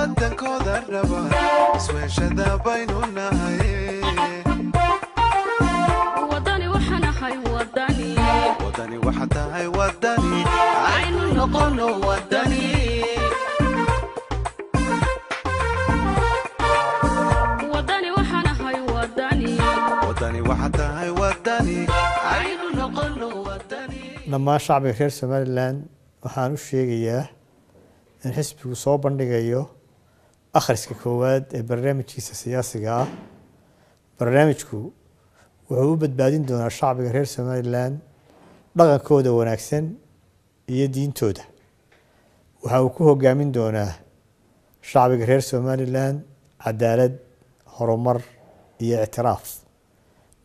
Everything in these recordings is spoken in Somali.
ودن كودر ربا سوين شدا بيننا وداني وحنا هاي وداني وداني وحتى هاي وداني عين نقول وداني وداني وحنا هاي وداني وداني وحتى هاي وداني عين نقول وداني لما شعب غير سوماليلاند waxaan u sheegayaa in xisbigu soo bandhigayo akhriska koowaad ee barnaamijkiisa siyaasiga ah barnaamijku wuxuu u badbaadin doonaa shacbiga reer Soomaaliland dhaqankooda wanaagsan iyo diintooda waxa uu ku hogaamin doonaa shacbiga reer Soomaaliland cadaalad horumar iyo ictiraaf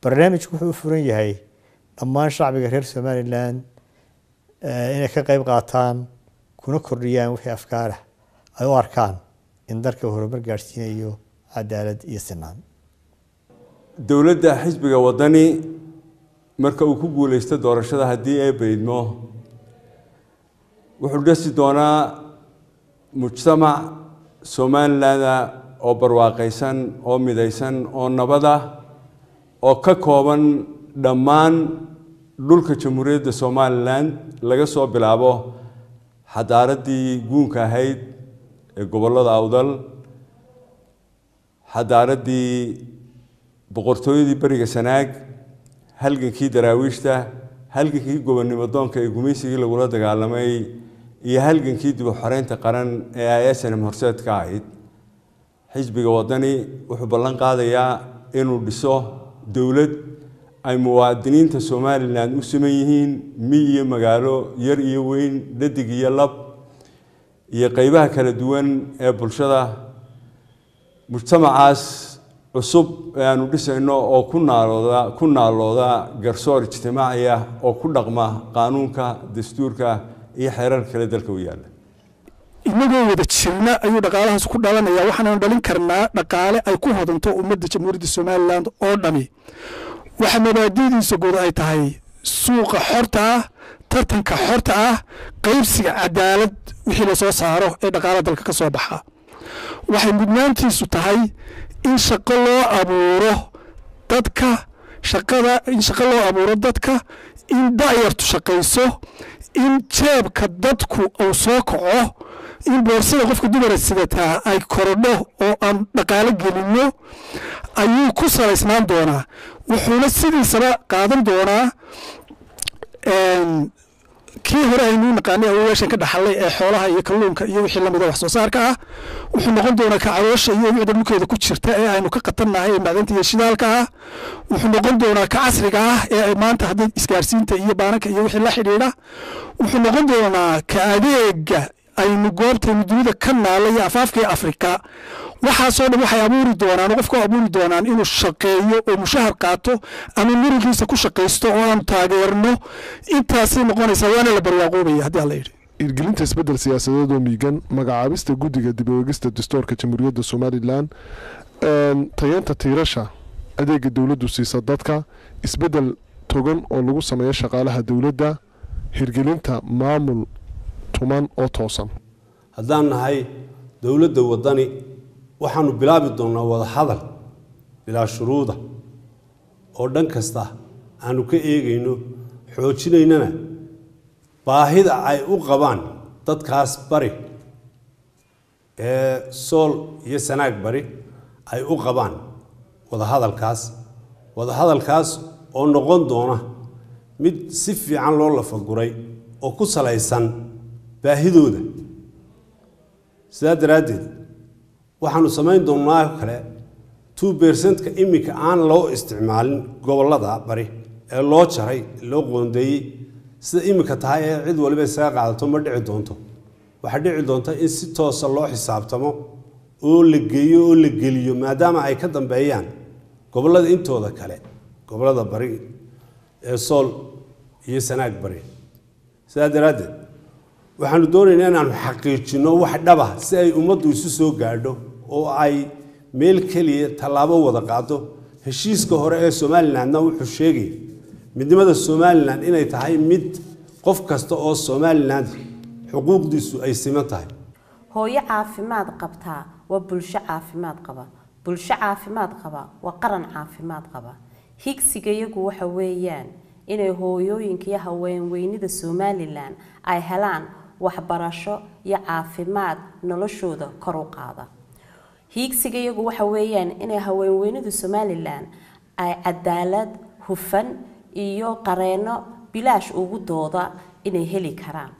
barnaamijku wuxuu furan yahay dhammaan shacbiga reer Soomaaliland inay ka qayb qaataan kuna kordhiyaan wixii afkaar ah ay u arkaan in dalka horumar gaarsiinayo cadaalad iyo sinaan dawladda xisbiga wadani marka uu ku guuleysto doorashada hadii ay beedmo wuxuu dhisi doonaa mujtamac Soomaaliland oo barwaaqaysan oo midaysan oo nabada oo ka kooban dhammaan dhulka jamhuuriyadda Soomaaliland laga soo bilaabo xadaaradii guunka ahayd ee gobolada awdal xadaaradii boqortooyadii bariga Sanaag halgankii daraawiishta halgankii gobonnimo doonka ee gumaysigii lagula dagaalamay iyo halgankii dib u xoreynta qaran ee ASNM horseedka ahayd xisbiga wadani wuxuu ballan qaadayaa inuu dhiso dawlad ay muwaadiniinta Soomaaliland u siman yihiin miyiga magaalo yar iyo weyn dhadig iyo lab iyo qaybaha kala duwan ee bulshada mujtamacaas cusub ee aanu dhisayno oo ku naalooda garsoor ijtimaaci ah oo ku dhaqma qaanuunka dastuurka iyo xeerarka kale dalka u yaala inagoo wada jirna ayuu dhaqaalahaas ku dhalanaya waxaan dhalin karnaa dhaqaale ay ku hodanto ummadda jamhuuriyadda Soomaaliland oo dhami waxa mabaadidiisa guud ay tahay suuqa xorta ah tartanka xorta ah qaybsiga cadaalad wixii la soo saaro ee dhaqaalaha dalka ka soo baxa waxay mudnaantiisu tahay in shaqo loo abuuro dadka in daayartu shaqayso in jeebka dadku uu soo kaco in boorsada qofka dumar sidataa ay korodho oo aan dhaqaale gelino ayuu ku salaysnaan doonaa wuxuuna sidiisaba qaadan doonaa kii hore aynu naqaanay awooshan ka dhaxalay ee xoolaha iyo kalluunka iyo wixii lamid ah wax soo saarka ah wuxuu noqon doonaa ka caroosha iyo wixii dhulkeeda ku jirta ee aynu ka qatannahay macdanta iyo shidaalka ah wuxuu noqon doonaa ka casriga ah ee maanta hadii isgaarsiinta iyo baanka iyo wixii la xiriira wuxuu noqon doonaa ka adeega aynu goobteenu dunida ka naalay afaafka Afrika waxaasoo dhan waxay abuuri doonaan qofka abuuri doonaan inuu shaqeeyo oo mushahar qaato ama murugiisa ku shaqeysto oo aan taageerno intaas noqonaysa waana la barwaaqoobay hadii la yiri irgelinta isbedel siyaasadeed oo miigan magacaabista guddiga dib u eegista dastuurka jamhuuriyadda Soomaaliland tayanta tiirasha adeega dawladdu siisa dadka isbedel togan oo lagu sameeyo shaqaalaha dawladda hirgelinta maamul tuman oo toosan haddaan nahay dawladda wadani waxaanu bilaabi doonaa wada hadal bilaa shuruuda oo dhan kasta aanu ka eegayno xoojinaynana baahida ay u qabaan dadkaas bari ee Sool iyo Sanaag bari ay u qabaan wada hadalkaas oo noqon doona mid si fiican loo lafaguray oo ku salaysan baahidooda sidaa daraadeed waxaanu samayn doonaa kale 2% ka imika aan loo isticmaalin gobolada bari ee loo jaray loo qoondeeyay sida imika tahay ee cid waliba isaga qaadato ma dhici doonto waxa dhici doonta in si toos ah loo xisaabtamo oo la geeyo oo la geliyo maadaama ay ka dambeeyaan gobolada intooda kale gobolada bari ee Sool iyo Sanaag bari sidaa daraadeed waxaanu doonaynaa inaan xaqiijino wax dhaba si ay ummaddu isu soo gaadho oo ay meel kaliya talaabo wada qaado heshiiska hore ee Soomaaliland wuxuu sheegay midnimada Soomaaliland inay tahay mid qof kasta oo Soomaaliland xuquuqdiisu ay siman tahay hooyo caafimaad qabtaa waa bulsho caafimaad qaba bulsho caafimaad qaba waa qaran caafimaad qaba higsiga iyagu waxa weeyaan inay hooyooyinka iyo haweenweynida Somaliland ay helaan waxbarasho iyo caafimaad noloshooda kor u qaada higsiga iyagu waxa weeyaan inay haweenweynida Somaliland ay cadaalad hufan iyo qareeno bilaash ugu dooda inay heli karaan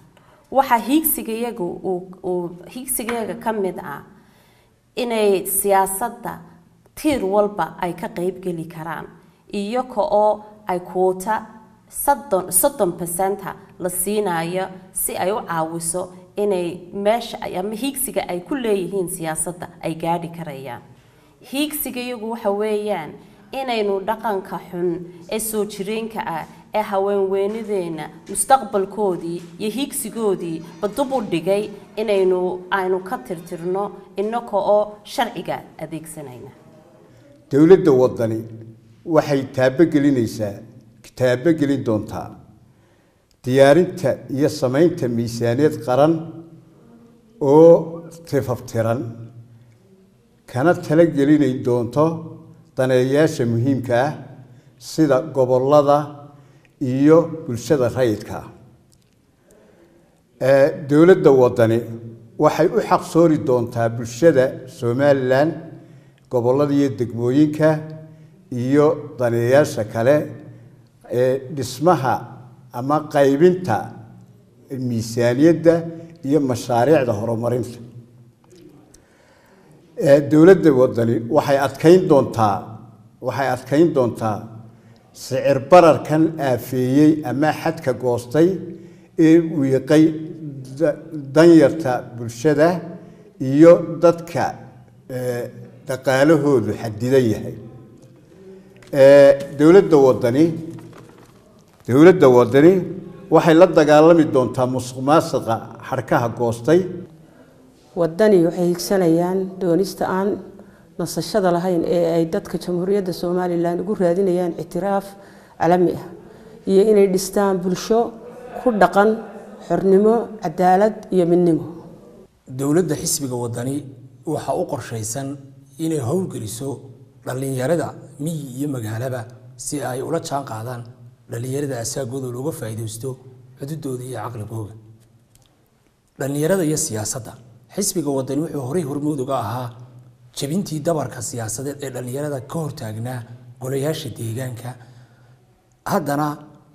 waxa higsiga iyaga kamid ah inay siyaasadda tiir walba ay ka qayb gali karaan iyo oo ay quota 30% la siinayo si ay u caawiso inay meesha ama higsiga ay ku leeyihiin siyaasadda ay gaadhi karayaan higsiga iyagu waxa weeyaan inaynu dhaqanka xun ee soo jireenka ah ee haweenweynadeena mustaqbalkoodii iyo higsigoodii badub u dhigay aynu ka tirtirno innaka oo sharciga adeegsanayna dawladda wadani waxay taabagelin doontaa diyaarinta iyo samaynta miisaaniyad qaran oo tifaftiran kana talagelin doonto daneeyaasha muhiimka ah sida gobolada iyo bulshada rayidka dawladda wadani waxay u xaqsoori doontaa bulshada Somaliland gobolada iyo degmooyinka iyo daneeyaasha kale dhismaha ama qaybinta miisaaniyadda iyo mashaariicda horumarinta dawladda wadani waxay adkeyn doontaa sicir bararkan aafeeyay ama xadka goostay ee wiiqay danyarta bulshada iyo dadka dhaqaalahoodu xadidan yahay dawladda wadani waxay la dagaalami doontaa musuqmaasuqa xarkaha goostay wadani waxay higsanayaan doonista aan nasashada lahayn ee ay dadka jamhuuriyadda Somaliland ugu raadinayaan ictiraaf caalami ah iyo inay dhistaan bulsho ku dhaqan xornimo cadaalad iyo midnimo dawladda xisbiga wadani waxa u qorshaysan inay howlgeliso dhalinyarada miyi iyo magaalaba si ay ula jaan qaadaan dhalinyarada asaagooda looga faa'iideysto xuduudooda iyo caqligooda dhalinyarada iyo siyaasadda xisbiga wadani wuxuu horay hormuud uga ahaa jabintii dabarka siyaasadeed ee dhalinyarada ka hortaagnaa golayaasha deegaanka haddana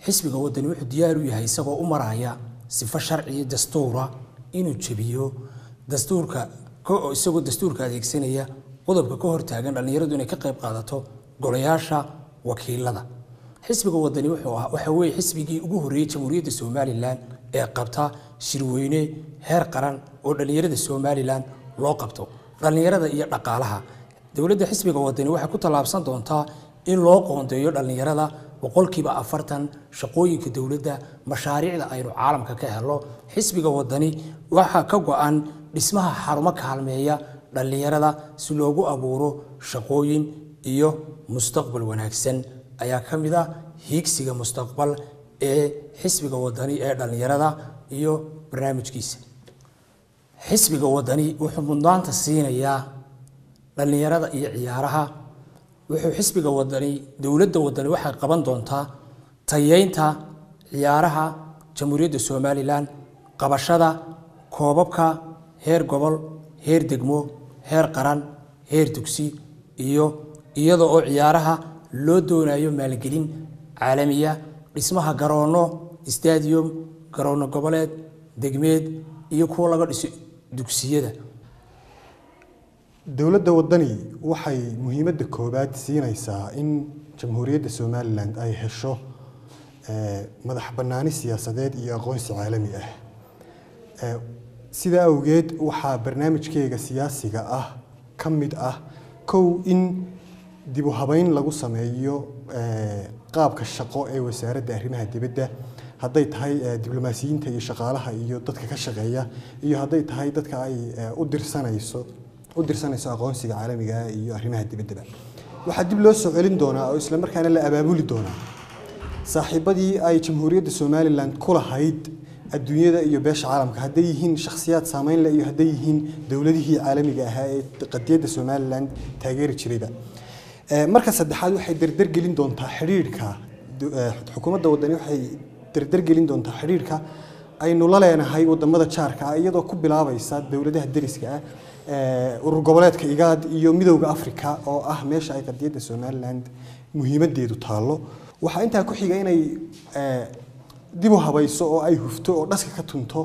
xisbiga wadani wuxuu diyaar u yahay isagoo u maraya sifo sharci iyo dastuura inuu jabiyo dastuurka isagoo dastuurka adeegsanaya qodobka ka hortaagan dhalinyaradu inay ka qayb qaadato golayaasha wakiilada xisbiga wadani waxa weeye xisbigii ugu horeeyay jamhuuriyadda Somaliland ee qabta shirweyne heer qaran oo dhalinyarada Somaliland loo qabto dhalinyarada iyo dhaqaalaha dawladda xisbiga wadani waxay ku talaabsan doontaa in loo qoondeeyo dhalinyarada 40% shaqooyinka dawladda mashaariicda aynu caalamka ka helo xisbiga wadani waxa ka go'an dhismaha xarumo kaalmeeya dhalinyarada si loogu abuuro shaqooyin iyo mustaqbal wanaagsan ayaa kamid ah higsiga mustaqbal ee xisbiga wadani ee dhalinyarada iyo barnaamijkiisa xisbiga wadani wuxuu mudnaanta siinayaa dhalinyarada iyo ciyaaraha wuxuu xisbiga wadani dawladda wadani waxay qaban doontaa tayeynta ciyaaraha jamhuuriyadda Somaliland qabashada koobabka heer gobol heer degmo heer qaran heer dugsi iyo iyadoo oo ciyaaraha loo doonayo maalgelin caalamiya dhismaha garoono stadium garoono goboleed degmeed iyo kuwa laga dhiso dugsiyada dawladda wadani waxay muhiimadda koobaad siinaysaa in jamhuuriyadda Somaliland ay hesho madax bannaani siyaasadeed iyo aqoonsi caalami ah sida awgeed waxa barnaamijkeega siyaasiga ah kamid ah in dib u habeyn lagu sameeyo qaabka shaqo ee wasaaradda arrimaha dibadda hadday tahay diblomaasiyiinta iyo shaqaalaha iyo dadka ka shaqeeya iyo hadday tahay dadka ay u dirsanayso aqoonsiga caalamiga ah iyo arrimaha dibadda waxa dib loo soo celin doonaa oo isla markaana la abaabuli doonaa saaxiibadii ay jamhuuriyadda Somaliland ku lahayd adduunyada iyo beesha caalamka hadday yihiin shakhsiyaad saameyn leh iyo hadday yihiin dowladihii caalamiga ahaa ee qadiyadda Somaliland taageeri jirayba marka saddexaad waxay dardar gelin doontaa xiriirka xukuumadda wadani waxay dardar gelin doontaa xiriirka aynu la leenahay wadamada jaarka ah iyadoo ku bilaabaysa dowladaha dariska ah urur goboleedka IGAD iyo midowga Afrika oo ah meesha ay qadiyadda Somaliland muhiimadeedu taalo waxa inta ku xiga inay dib u habayso oo ay hufto oo dhaska ka tunto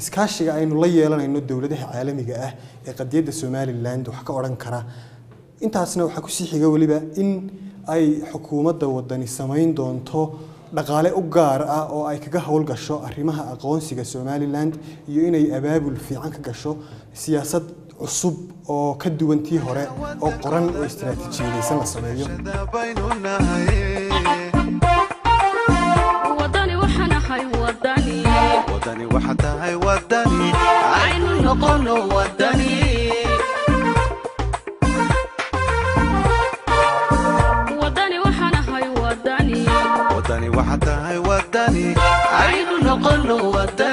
iskaashiga aynu la yeelanayno dowladaha caalamiga ah ee qadiyadda Somaliland wax ka oran kara intaasna waxa ku sii xiga waliba in ay xukuumadda wadani sameyn doonto dhaqaale u gaar ah oo ay kaga hawl gasho arrimaha aqoonsiga Somaliland iyo inay abaabul fiican ka gasho siyaasad cusub oo ka duwan tii hore oo qoran oo istiraatiijiyadaysan la sameeyo wadani waxaan ahay wadani wadani waxa tahay wadani aynu noqono wadani wadani waxaan ahay wadani wadani waxa tahay wadani aynu noqono wadani